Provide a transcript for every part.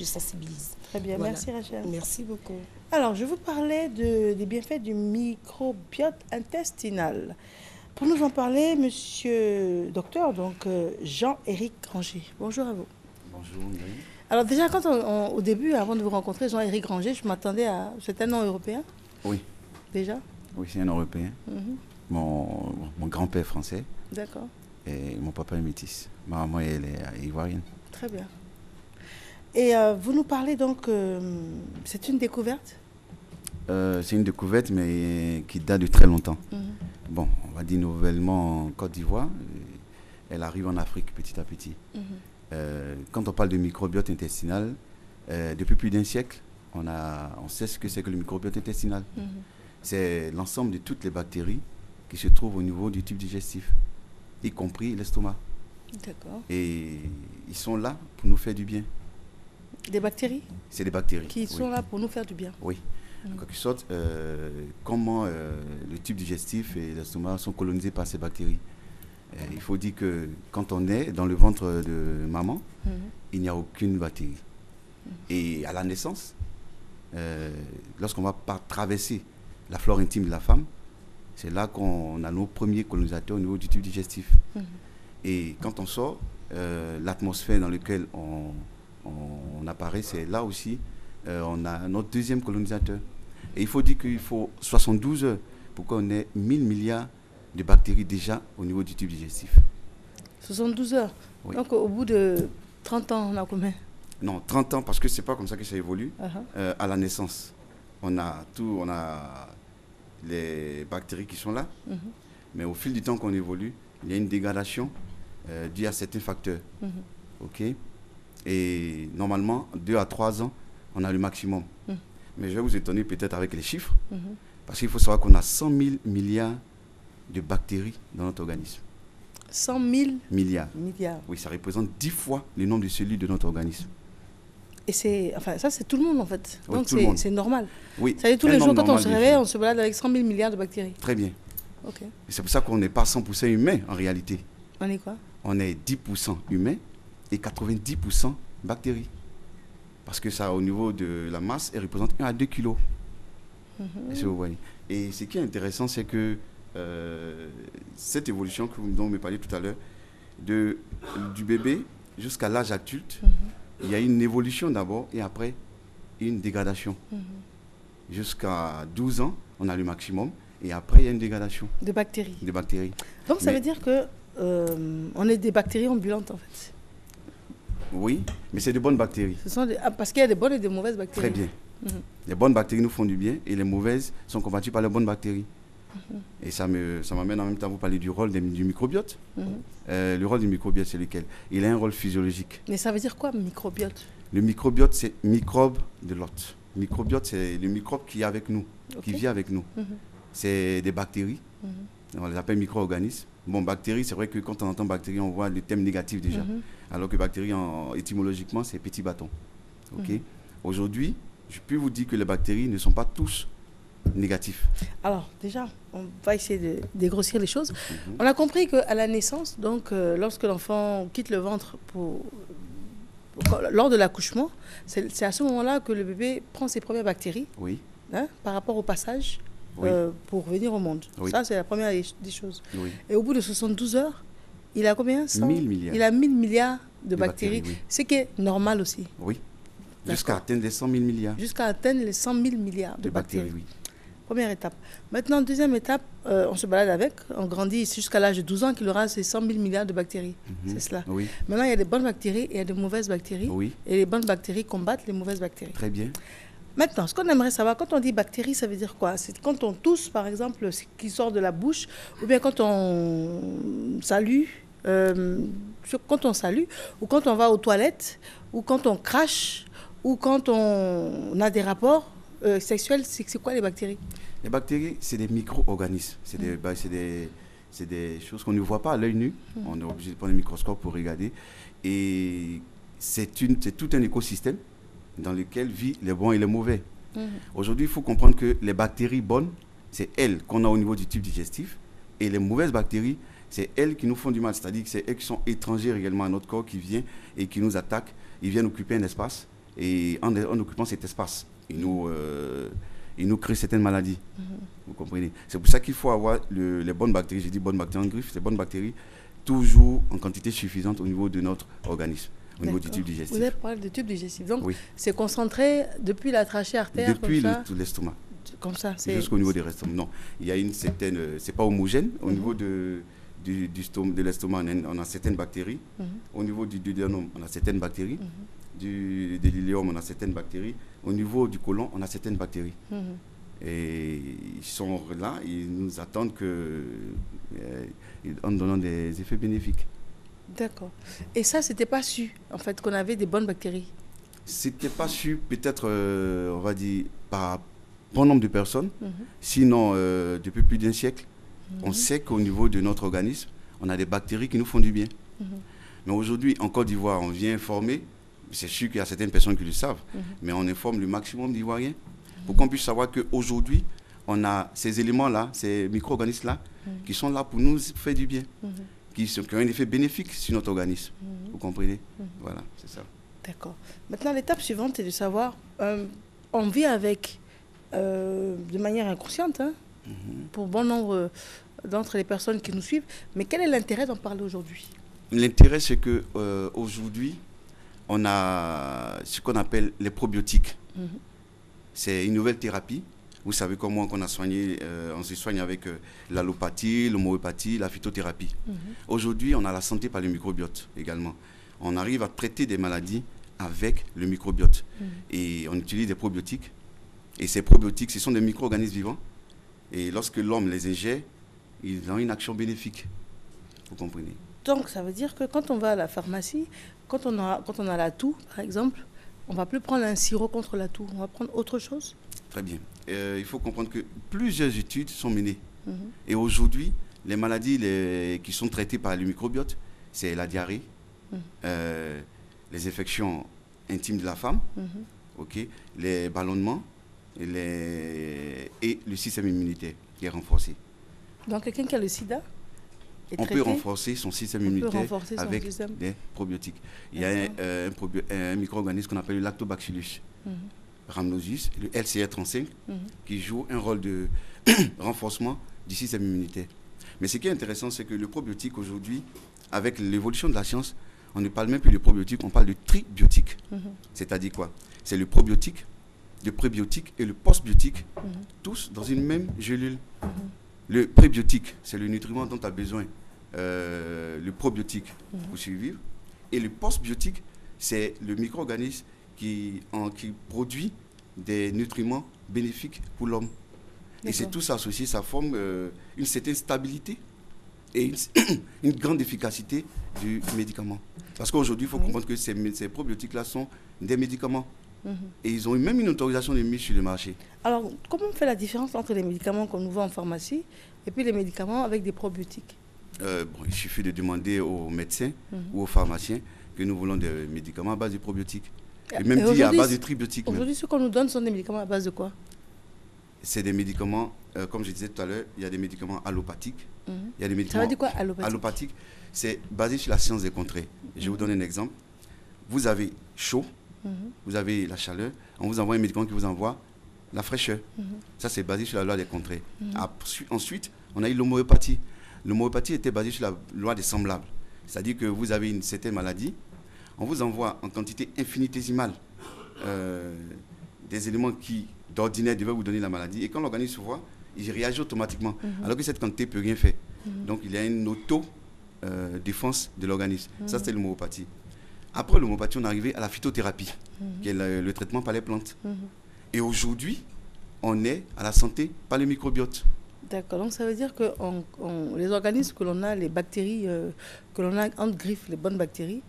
je sensibilise. Très bien, Voilà. merci Rachel. Merci beaucoup. Alors, je vous parlais des bienfaits du microbiote intestinal. Pour nous en parler, monsieur docteur, donc Jean-Éric Granger. Bonjour à vous. Bonjour, Ndeye. Alors déjà, au début, avant de vous rencontrer, Jean-Éric Granger, je m'attendais à... C'est un nom européen Oui, déjà? oui, c'est un Européen. Mhm. Mon grand-père est français D'accord, et mon papa est métis. Ma maman, elle est ivoirienne. très bien. Et vous nous parlez donc, c'est une découverte? C'est une découverte, mais qui date de très longtemps. Mhm. Bon, on va dire nouvellement en Côte d'Ivoire. Elle arrive en Afrique petit à petit. Mhm. Quand on parle de microbiote intestinal, depuis plus d'un siècle, on sait ce que c'est que le microbiote intestinal. Mhm. C'est l'ensemble de toutes les bactéries qui se trouvent au niveau du tube digestif, y compris l'estomac. D'accord. Et ils sont là pour nous faire du bien. Des bactéries C'est des bactéries. qui sont là pour nous faire du bien. Oui. En quelque sorte, comment le tube digestif et l'estomac sont colonisés par ces bactéries. Il faut dire que quand on est dans le ventre de maman, Mhm. il n'y a aucune bactérie. Et à la naissance, lorsqu'on va traverser la flore intime de la femme, c'est là qu'on a nos premiers colonisateurs au niveau du tube digestif. Mhm. Et quand on sort, l'atmosphère dans laquelle on apparaît, c'est là aussi, on a notre deuxième colonisateur. Et il faut dire qu'il faut 72 heures pour qu'on ait 1000 milliards de bactéries déjà au niveau du tube digestif. 72 heures. Oui. Donc au bout de 30 ans, on a combien? Non, 30 ans, parce que c'est pas comme ça que ça évolue. Uh-huh. À la naissance, on a les bactéries qui sont là, Mhm. mais au fil du temps qu'on évolue, il y a une dégradation due à certains facteurs. Mhm. Ok. Et normalement, 2 à 3 ans, on a le maximum. Mhm. Mais je vais vous étonner peut-être avec les chiffres, Mhm. parce qu'il faut savoir qu'on a 100 000 milliards de bactéries dans notre organisme. 100 000 Milliards. milliards. Oui, ça représente 10 fois le nombre de cellules de notre organisme. Et ça c'est tout le monde en fait. Oui, Donc tout le monde. c'est normal. Oui. Ça veut dire tous un les jours nombre quand on normal se de réveille, filles. on se balade avec 100 000 milliards de bactéries. Très bien. Ok. Et c'est pour ça qu'on n'est pas 100% humain en réalité. On est quoi? On est 10% humain et 90% bactéries. Parce que ça, au niveau de la masse, elle représente 1 à 2 kilos. Mhm. Est-ce que vous voyez? Et ce qui est intéressant, c'est que cette évolution dont vous me parliez tout à l'heure, du bébé jusqu'à l'âge adulte, Mhm. il y a une évolution d'abord et après une dégradation. Mhm. Jusqu'à 12 ans, on a le maximum et après, il y a une dégradation De bactéries. des bactéries. Donc ça Mais- veut dire que on est des bactéries ambulantes en fait. Oui, mais c'est de bonnes bactéries. Parce qu'il y a des bonnes et des mauvaises bactéries. Très bien. Mhm. Les bonnes bactéries nous font du bien et les mauvaises sont combattues par les bonnes bactéries. Et ça m'amène en même temps à vous parler du rôle du microbiote. Mhm. Le rôle du microbiote, c'est lequel? Il a un rôle physiologique. Mais ça veut dire quoi, microbiote? Le microbiote, c'est microbe de l'hôte. Microbiote, c'est le microbe qui est avec nous, Ok. qui vit avec nous. Mhm. C'est des bactéries. Mhm. On les appelle micro-organismes. Bon, bactéries, c'est vrai que quand on entend bactéries, on voit le thème négatif déjà. Mhm. Alors que bactéries, étymologiquement, c'est petit bâton. Ok. Mhm. Aujourd'hui, je peux vous dire que les bactéries ne sont pas tous négatifs. Alors déjà, on va essayer de dégrossir les choses. Mhm. On a compris qu'à la naissance, donc lorsque l'enfant quitte le ventre lors de l'accouchement, c'est à ce moment-là que le bébé prend ses premières bactéries, Oui, hein, par rapport au passage Oui. pour venir au monde. Oui. Ça, c'est la première des choses. oui. Et au bout de 72 heures, il a combien? 1000 milliards. Il a 1000 milliards de De bactéries, bactéries, oui. ce qui est normal aussi, Oui. D'accord. Jusqu'à atteindre les 100 000 milliards jusqu'à atteindre les 100 000 milliards de de bactéries. bactéries. Oui. Première étape. Maintenant, deuxième étape, on se balade avec, on grandit jusqu'à l'âge de 12 ans qu'il aura ces 100 000 milliards de bactéries. Mhm. C'est cela. Oui, Maintenant, il y a des bonnes bactéries et il y a des mauvaises bactéries. oui, Et les bonnes bactéries combattent les mauvaises bactéries. très bien. Maintenant, ce qu'on aimerait savoir, quand on dit bactéries, ça veut dire quoi? C'est quand on tousse, par exemple, ce qui sort de la bouche, ou bien quand on salue, ou quand on va aux toilettes, ou quand on crache, ou quand on a des rapports sexuels. C'est quoi les bactéries? Les bactéries, c'est des micro-organismes. C'est des choses qu'on ne voit pas à l'œil nu. On est obligé de prendre un microscope pour regarder. Et c'est tout un écosystème dans lequel vivent les bons et les mauvais. Aujourd'hui, il faut comprendre que les bactéries bonnes, c'est elles qu'on a au niveau du tube digestif. Et les mauvaises bactéries, c'est elles qui nous font du mal. C'est-à-dire que c'est elles qui sont étrangères également à notre corps, qui viennent et qui nous attaquent. Ils viennent occuper un espace et en occupant cet espace, il nous crée certaines maladies. Vous comprenez? C'est pour ça qu'il faut avoir les bonnes bactéries, j'ai dit bonnes bactéries en griffe, ces bonnes bactéries, toujours en quantité suffisante au niveau de notre organisme, au niveau du tube digestif. Vous avez parlé de tube digestif, donc oui. C'est concentré depuis la trachée artère, depuis l'estomac. Comme ça, jusqu'au niveau des restes. Non, il y a une certaine, c'est pas homogène. Au niveau de l'estomac, on a certaines bactéries. Au niveau du duodénum, on a certaines bactéries. De l'iléum, on a certaines bactéries. Au niveau du côlon, on a certaines bactéries. Et ils sont là, ils nous attendent en donnant des effets bénéfiques. D'accord. Et ça, c'était pas su, en fait, qu'on avait des bonnes bactéries? C'était pas su, peut-être, on va dire, par bon nombre de personnes. Sinon, depuis plus d'un siècle, on sait qu'au niveau de notre organisme, on a des bactéries qui nous font du bien. Mais aujourd'hui, en Côte d'Ivoire, on vient informer, c'est sûr qu'il y a certaines personnes qui le savent, mais on informe le maximum d'Ivoiriens pour qu'on puisse savoir qu'aujourd'hui, on a ces éléments-là, ces micro-organismes-là, qui sont là pour nous faire du bien, qui ont un effet bénéfique sur notre organisme. Vous comprenez? Voilà, c'est ça. D'accord. Maintenant, l'étape suivante est de savoir, on vit avec, de manière inconsciente, hein, pour bon nombre d'entre les personnes qui nous suivent, mais quel est l'intérêt d'en parler aujourd'hui? L'intérêt, c'est qu'aujourd'hui, on a ce qu'on appelle les probiotiques. C'est une nouvelle thérapie. Vous savez comment on a soigné, on se soigne avec l'allopathie, l'homéopathie, la phytothérapie. Aujourd'hui, on a la santé par le microbiote également. On arrive à traiter des maladies avec le microbiote. Et on utilise des probiotiques. Et ces probiotiques, ce sont des micro-organismes vivants. Et lorsque l'homme les ingère, ils ont une action bénéfique. Vous comprenez? Donc, ça veut dire que quand on va à la pharmacie, quand on a la toux, par exemple, on ne va plus prendre un sirop contre la toux. On va prendre autre chose? Très bien. Il faut comprendre que plusieurs études sont menées. Et aujourd'hui, les maladies qui sont traitées par le microbiote, c'est la diarrhée, les infections intimes de la femme, les ballonnements et le système immunitaire qui est renforcé. Donc, quelqu'un qui a le sida on peut renforcer son système immunitaire avec des probiotiques. Il y a un micro-organisme qu'on appelle le Lactobacillus rhamnosus, le LCR35, qui joue un rôle de renforcement du système immunitaire. Mais ce qui est intéressant, c'est que le probiotique aujourd'hui, avec l'évolution de la science, on ne parle même plus de probiotique, on parle de tribiotique. C'est-à-dire quoi? C'est le probiotique, le prébiotique et le postbiotique, tous dans une même gelule. Le prébiotique, c'est le nutriment dont tu as besoin, le probiotique pour survivre. Et le postbiotique, c'est le micro-organisme qui produit des nutriments bénéfiques pour l'homme. Et c'est tout ça associé, ça forme une certaine stabilité et une grande efficacité du médicament. Parce qu'aujourd'hui, il faut comprendre que ces probiotiques-là sont des médicaments. Et ils ont même une autorisation de mise sur le marché. Alors, comment on fait la différence entre les médicaments qu'on nous vend en pharmacie et puis les médicaments avec des probiotiques? Il suffit de demander aux médecins ou aux pharmaciens que nous voulons des médicaments à base de probiotiques. Et même dit à base de tribiotiques. Aujourd'hui, ce qu'on nous donne sont des médicaments à base de quoi? C'est des médicaments, comme je disais tout à l'heure, il y a des médicaments allopathiques. Il y a des médicaments. Ça veut dire quoi, allopathique? Allopathique, c'est basé sur la science des contrées. Je vais vous donner un exemple. Vous avez chaud, vous avez la chaleur, on vous envoie un médicament qui vous envoie la fraîcheur. Ça, c'est basé sur la loi des contrées. Ensuite, on a eu l'homéopathie. L'homéopathie était basée sur la loi des semblables. C'est-à-dire que vous avez une certaine maladie, on vous envoie en quantité infinitésimale des éléments qui, d'ordinaire, devaient vous donner la maladie. Et quand l'organisme se voit, il réagit automatiquement, alors que cette quantité ne peut rien faire. Donc, il y a une auto-défense de l'organisme. Ça, c'est l'homéopathie. Après l'homéopathie, on est arrivé à la phytothérapie, qui est le traitement par les plantes. Et aujourd'hui, on est à la santé par le microbiote. D'accord, donc ça veut dire que les organismes que l'on a, les bactéries que l'on a entre griffes, les bonnes bactéries,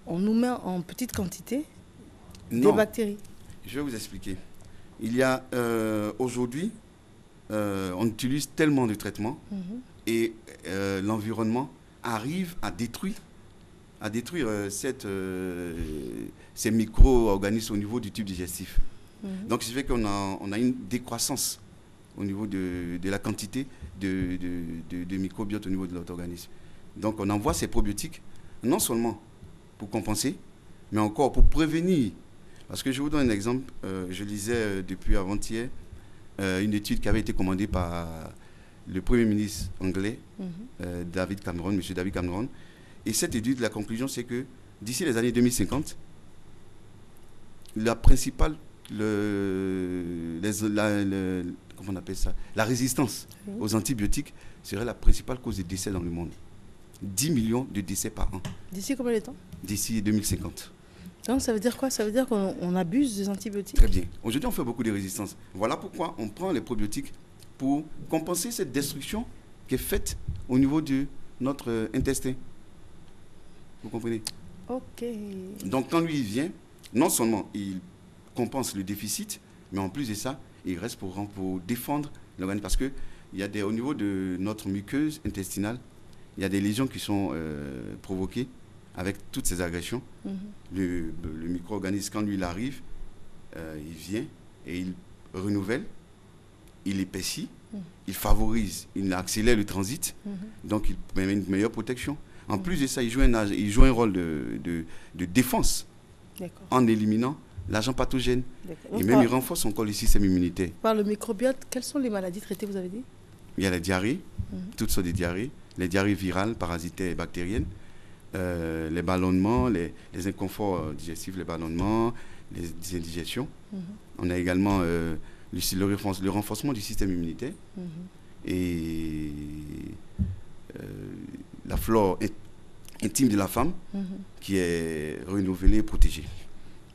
on nous met en petite quantité des bactéries. Je vais vous expliquer. Il y a aujourd'hui, on utilise tellement de traitements et l'environnement arrive à détruire ces micro-organismes au niveau du tube digestif. Donc, ce qui fait qu'on a une décroissance au niveau de la quantité de microbiote au niveau de notre organisme. Donc, on envoie ces probiotiques non seulement pour compenser, mais encore pour prévenir Parce que je vous donne un exemple. Je lisais depuis avant-hier une étude qui avait été commandée par le Premier ministre anglais, David Cameron, M. David Cameron. Et cette étude, la conclusion, c'est que d'ici les années 2050, la principale, comment on appelle ça, la résistance aux antibiotiques serait la principale cause de décès dans le monde. 10 millions de décès par an. D'ici combien de temps? D'ici 2050. Donc ça veut dire quoi? Ça veut dire qu'on abuse des antibiotiques? Très bien. Aujourd'hui, on fait beaucoup de résistance. Voilà pourquoi on prend les probiotiques pour compenser cette destruction qui est faite au niveau de notre intestin. Vous comprenez? Ok. Donc quand lui il vient, non seulement il compense le déficit, mais en plus de ça, il reste pour défendre l'organisme. Parce que au niveau de notre muqueuse intestinale, il y a des lésions qui sont provoquées avec toutes ces agressions. Le micro-organisme, quand lui il arrive, il vient et il renouvelle, il épaissit, il favorise, il accélère le transit, donc il permet une meilleure protection. En plus de ça, il joue un rôle de défense en éliminant l'agent pathogène. Et même il renforce encore le système immunitaire. Par le microbiote, quelles sont les maladies traitées, vous avez dit? Il y a la diarrhée, toutes sortes de diarrhées, les diarrhées virales, parasitaires et bactériennes, les ballonnements, les inconforts digestifs, les ballonnements, les indigestions. On a également le renforcement du système immunitaire et la flore intime de la femme qui est renouvelée et protégée.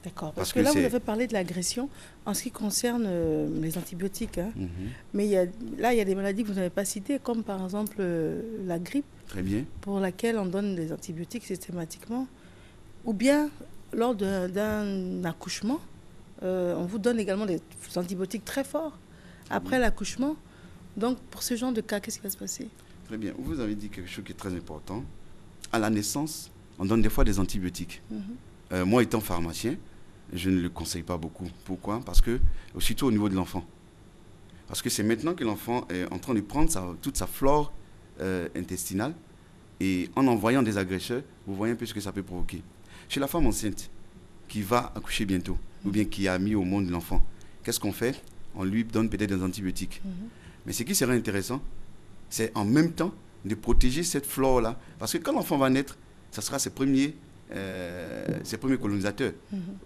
D'accord. Parce que là, vous avez parlé de l'agression en ce qui concerne les antibiotiques. Mais il y a des maladies que vous n'avez pas citées, comme par exemple la grippe. Très bien. Pour laquelle on donne des antibiotiques systématiquement. Ou bien, lors d'un accouchement, on vous donne également des antibiotiques très forts après l'accouchement. Donc, pour ce genre de cas, qu'est-ce qui va se passer? Très bien. Vous avez dit quelque chose qui est très important. À la naissance, on donne des fois des antibiotiques. Moi, étant pharmacien, je ne le conseille pas beaucoup. Pourquoi? Parce que, surtout au niveau de l'enfant. Parce que c'est maintenant que l'enfant est en train de prendre toute sa flore intestinale. Et en envoyant des agresseurs, vous voyez un peu ce que ça peut provoquer. Chez la femme enceinte qui va accoucher bientôt, ou bien qui a mis au monde l'enfant, qu'est-ce qu'on fait? On lui donne peut-être des antibiotiques. Mais ce qui serait intéressant, c'est en même temps de protéger cette flore-là. Parce que quand l'enfant va naître, ça sera ses premiers colonisateurs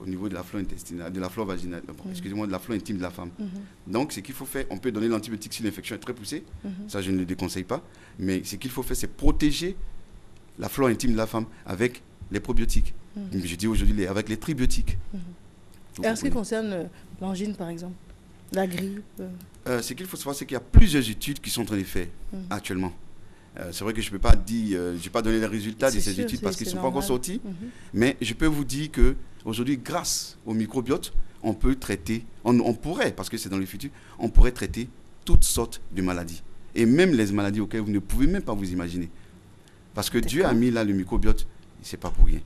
au niveau de la flore intestinale, de la flore vaginale, excusez-moi, de la flore intime de la femme. Donc, ce qu'il faut faire, on peut donner l'antibiotique si l'infection est très poussée, ça je ne le déconseille pas, mais ce qu'il faut faire, c'est protéger la flore intime de la femme avec les probiotiques. Je dis aujourd'hui avec les tribiotiques. Et en ce qui concerne l'angine, par exemple, la grippe ce qu'il faut savoir, c'est qu'il y a plusieurs études qui sont en train de faire actuellement. C'est vrai que je ne peux pas dire, je vais pas donner les résultats de ces études parce qu'ils ne sont pas encore sortis. Mais je peux vous dire qu'aujourd'hui, grâce au microbiote, on peut traiter, on pourrait, parce que c'est dans le futur, on pourrait traiter toutes sortes de maladies. Et même les maladies auxquelles vous ne pouvez même pas vous imaginer. Parce que Dieu a mis là le microbiote, ce n'est pas pour rien.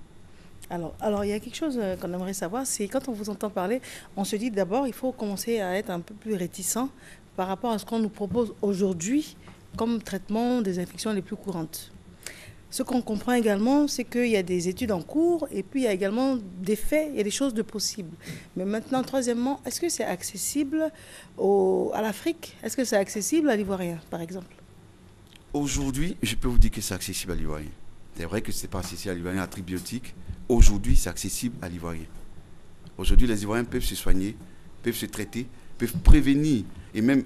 Alors, il y a quelque chose qu'on aimerait savoir, c'est quand on vous entend parler, on se dit d'abord, il faut commencer à être un peu plus réticent par rapport à ce qu'on nous propose aujourd'hui comme traitement des infections les plus courantes. Ce qu'on comprend également, c'est qu'il y a des études en cours et puis il y a également des faits et des choses de possibles. Mais maintenant, troisièmement, est-ce que c'est accessible à l'Afrique? Est-ce que c'est accessible à l'Ivoirien, par exemple? Aujourd'hui, je peux vous dire que c'est accessible à l'Ivoirien. C'est vrai que ce n'est pas accessible à l'Ivoirien, à tribiotique. Aujourd'hui, c'est accessible à l'Ivoirien. Aujourd'hui, les Ivoiriens peuvent se soigner, peuvent se traiter, peuvent prévenir et même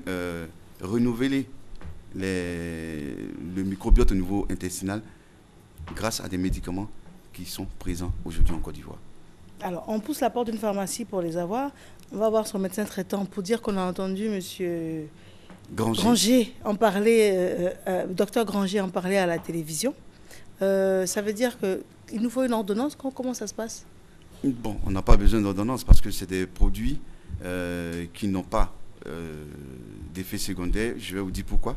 renouveler le microbiote au niveau intestinal grâce à des médicaments qui sont présents aujourd'hui en Côte d'Ivoire. Alors, on pousse la porte d'une pharmacie pour les avoir. On va voir son médecin traitant pour dire qu'on a entendu M. Granger en parler, docteur Granger en parler à la télévision. Ça veut dire qu'il nous faut une ordonnance. Comment ça se passe? Bon, on n'a pas besoin d'ordonnance parce que c'est des produits qui n'ont pas d'effets secondaires. Je vais vous dire pourquoi.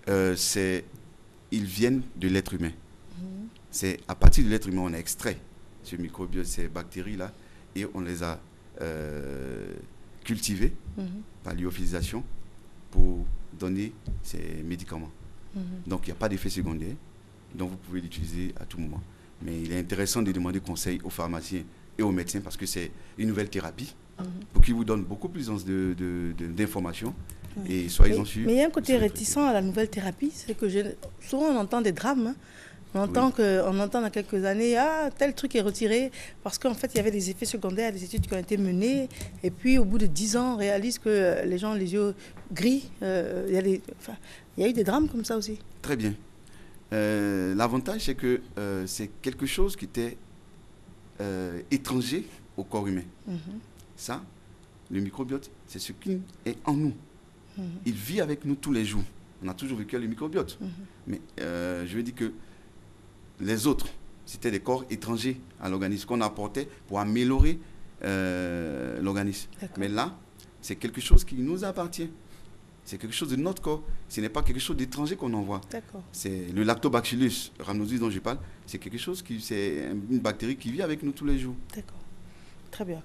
Ils viennent de l'être humain. C'est à partir de l'être humain on a extrait ce microbiote, ces bactéries-là, et on les a cultivées par lyophilisation pour donner ces médicaments. Donc il n'y a pas d'effet secondaire, donc vous pouvez l'utiliser à tout moment. Mais il est intéressant de demander conseil aux pharmaciens et aux médecins, parce que c'est une nouvelle thérapie, pour qu'ils vous donnent beaucoup plus d'informations. Et soyez-en sûrs. Mais il y a un côté réticent à la nouvelle thérapie, c'est que souvent on entend des drames. Hein. On entend dans quelques années, tel truc est retiré parce qu'en fait, il y avait des effets secondaires, des études qui ont été menées. Et puis, au bout de 10 ans, on réalise que les gens ont les yeux gris. Il y a eu des drames comme ça aussi. Très bien. L'avantage, c'est que c'est quelque chose qui était étranger au corps humain. Ça, le microbiote, c'est ce qui est en nous. Il vit avec nous tous les jours. On a toujours vécu le microbiote. Mais je veux dire que les autres, c'était des corps étrangers à l'organisme qu'on apportait pour améliorer l'organisme. Mais là, c'est quelque chose qui nous appartient. C'est quelque chose de notre corps. Ce n'est pas quelque chose d'étranger qu'on envoie. C'est le Lactobacillus rhamnosus dont je parle. C'est quelque chose c'est une bactérie qui vit avec nous tous les jours. D'accord. Très bien.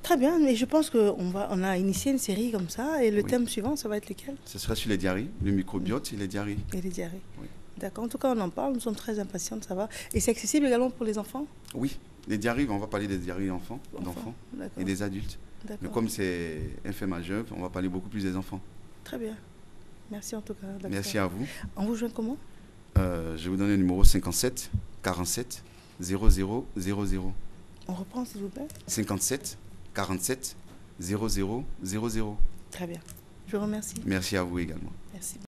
Très bien, mais je pense qu'on a initié une série comme ça. Et le thème suivant, ça va être lequel? Ce sera sur les diarrhées, le microbiote et les diarrhées. Et les diarrhées. Oui. D'accord. En tout cas, on en parle. Nous sommes très impatients de savoir. Et c'est accessible également pour les enfants? Oui. Les diarrhées, on va parler des diarrhées d'enfants et des adultes. Mais comme c'est un fait majeur, on va parler beaucoup plus des enfants. Très bien. Merci en tout cas. Merci à vous. On vous joint comment? Je vais vous donner le numéro 57 47 00 00. On reprend s'il vous plaît. 57 47 00 00. Très bien. Je vous remercie. Merci à vous également. Merci.